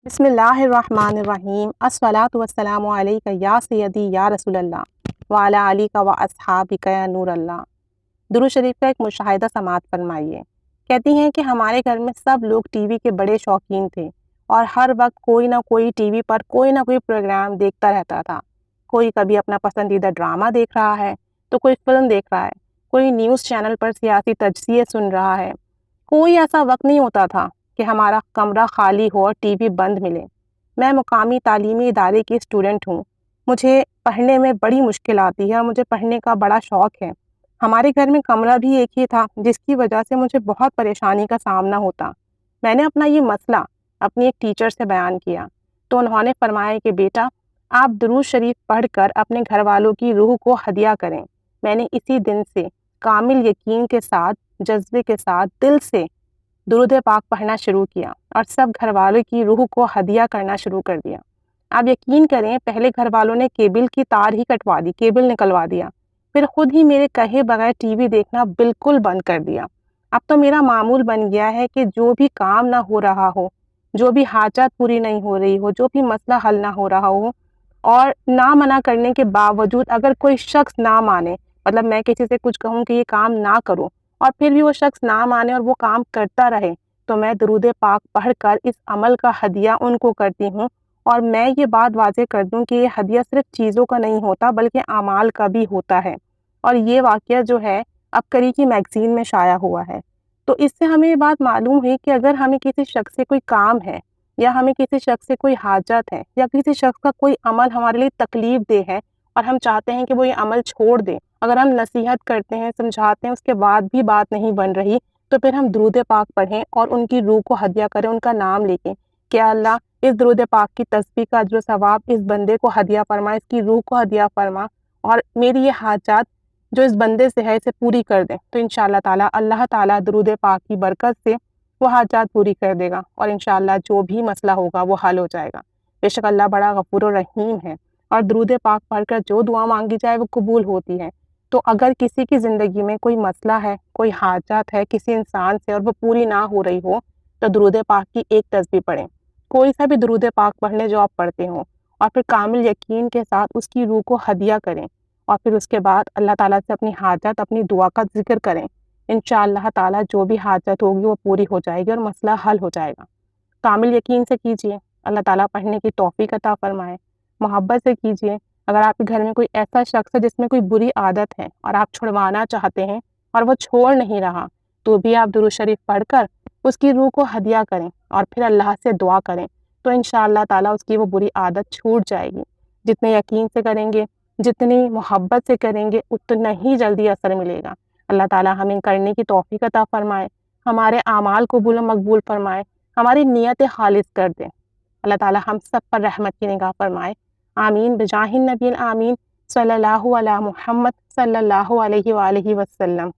بسم اللہ الرحمن الرحیم الصلاۃ والسلام علیک یا سیدی یا رسول اللہ وعلی علیک و اصحابک یا نور اللہ۔ درود شریف کا ایک مشاہدہ سماعت فرمائیے۔ کہتی ہیں کہ ہمارے گھر میں سب لوگ ٹی وی کے بڑے شوقین تھے اور ہر وقت کوئی نہ کوئی ٹی وی پر کوئی نہ کوئی پروگرام دیکھتا رہتا تھا۔ کوئی کبھی اپنا پسندیدہ ڈرامہ دیکھ رہا ہے تو کوئی فلم دیکھ رہا ہے، کوئی نیوز چینل پر سیاسی تجزیے سن رہا ہے۔ کوئی ایسا وقت نہیں ہوتا تھا کہ ہمارا کمرہ خالی ہو اور ٹی وی بند ملے۔ میں مقامی تعلیمی ادارے کی اسٹوڈنٹ ہوں۔ مجھے پڑھنے میں بڑی مشکل آتی ہے اور مجھے پڑھنے کا بڑا شوق ہے۔ ہمارے گھر میں کمرہ بھی ایک ہی تھا، جس کی وجہ سے مجھے بہت پریشانی کا سامنا ہوتا۔ میں نے اپنا یہ مسئلہ اپنی ایک ٹیچر سے بیان کیا تو انہوں نے فرمایا کہ بیٹا، آپ درود شریف پڑھ کر اپنے گھر والوں کی روح کو ہدیہ کریں۔ میں نے اسی دن سے کامل یقین کے ساتھ، جذبے کے ساتھ، دل سے درود پاک پڑھنا شروع کیا اور سب گھر والوں کی روح کو ہدیہ کرنا شروع کر دیا۔ آپ یقین کریں، پہلے گھر والوں نے کیبل کی تار ہی کٹوا دی، کیبل نکلوا دیا، پھر خود ہی میرے کہے بغیر ٹی وی دیکھنا بالکل بند کر دیا۔ اب تو میرا معمول بن گیا ہے کہ جو بھی کام نہ ہو رہا ہو، جو بھی حاجت پوری نہیں ہو رہی ہو، جو بھی مسئلہ حل نہ ہو رہا ہو، اور نہ منع کرنے کے باوجود اگر کوئی شخص نہ مانے، مطلب میں کسی سے کچھ کہوں کہ یہ کام نہ کرو اور پھر بھی وہ شخص نہ مانے اور وہ کام کرتا رہے، تو میں درود پاک پڑھ کر اس عمل کا ہدیہ ان کو کرتی ہوں۔ اور میں یہ بات واضح کر دوں کہ یہ ہدیہ صرف چیزوں کا نہیں ہوتا بلکہ اعمال کا بھی ہوتا ہے، اور یہ واقعہ جو ہے اب کری کی میگزین میں شائع ہوا ہے۔ تو اس سے ہمیں یہ بات معلوم ہوئی کہ اگر ہمیں کسی شخص سے کوئی کام ہے، یا ہمیں کسی شخص سے کوئی حاجت ہے، یا کسی شخص کا کوئی عمل ہمارے لیے تکلیف دہ ہے اور ہم چاہتے ہیں کہ وہ یہ عمل چھوڑ دیں، اگر ہم نصیحت کرتے ہیں، سمجھاتے ہیں، اس کے بعد بھی بات نہیں بن رہی، تو پھر ہم درود پاک پڑھیں اور ان کی روح کو ہدیہ کریں، ان کا نام لے کے کہ اللہ اس درود پاک کی تسبیح کا اجر و ثواب اس بندے کو ہدیہ فرما، اس کی روح کو ہدیہ فرما، اور میری یہ حاجات جو اس بندے سے ہے اسے پوری کر دیں۔ تو انشاءاللہ تعالیٰ اللہ تعالیٰ درود پاک کی برکت سے وہ حاجات پوری کر دے گا، اور انشاءاللہ جو بھی مسئلہ ہوگا وہ حل ہو جائے گا۔ بے شک اللہ بڑا غفور و رحیم ہے، اور درود پاک پڑھ کر جو دعا مانگی جائے وہ قبول ہوتی ہے۔ تو اگر کسی کی زندگی میں کوئی مسئلہ ہے، کوئی حاجت ہے کسی انسان سے اور وہ پوری نہ ہو رہی ہو، تو درود پاک کی ایک تسبیح پڑھیں، کوئی سا بھی درود پاک پڑھ لیں جو آپ پڑھتے ہوں، اور پھر کامل یقین کے ساتھ اس کی روح کو ہدیہ کریں، اور پھر اس کے بعد اللہ تعالیٰ سے اپنی حاجت، اپنی دعا کا ذکر کریں۔ انشاءاللہ تعالیٰ جو بھی حاجت ہوگی وہ پوری ہو جائے گی اور مسئلہ حل ہو جائے گا۔ کامل یقین سے کیجئے، اللہ تعالیٰ پڑھنے کی توفیق عطا فرمائے۔ محبت سے کیجئے۔ اگر آپ کے گھر میں کوئی ایسا شخص ہے جس میں کوئی بری عادت ہے اور آپ چھڑوانا چاہتے ہیں اور وہ چھوڑ نہیں رہا، تو بھی آپ درود شریف پڑھ کر اس کی روح کو ہدیہ کریں اور پھر اللہ سے دعا کریں، تو انشاءاللہ تعالیٰ اس کی وہ بری عادت چھوٹ جائے گی۔ جتنے یقین سے کریں گے، جتنی محبت سے کریں گے، اتنا ہی جلدی اثر ملے گا۔ اللہ تعالیٰ ہمیں کرنے کی توفیق عطا فرمائے، ہمارے اعمال قبول و مقبول فرمائے، ہماری نیت خالص کر دیں۔ اللہ تعالیٰ ہم سب پر رحمت کی نگاہ فرمائے۔ آمین بجاہ النبی الآمین، صلی اللہ علی محمد صلی اللہ علیہ وآلہ وسلم۔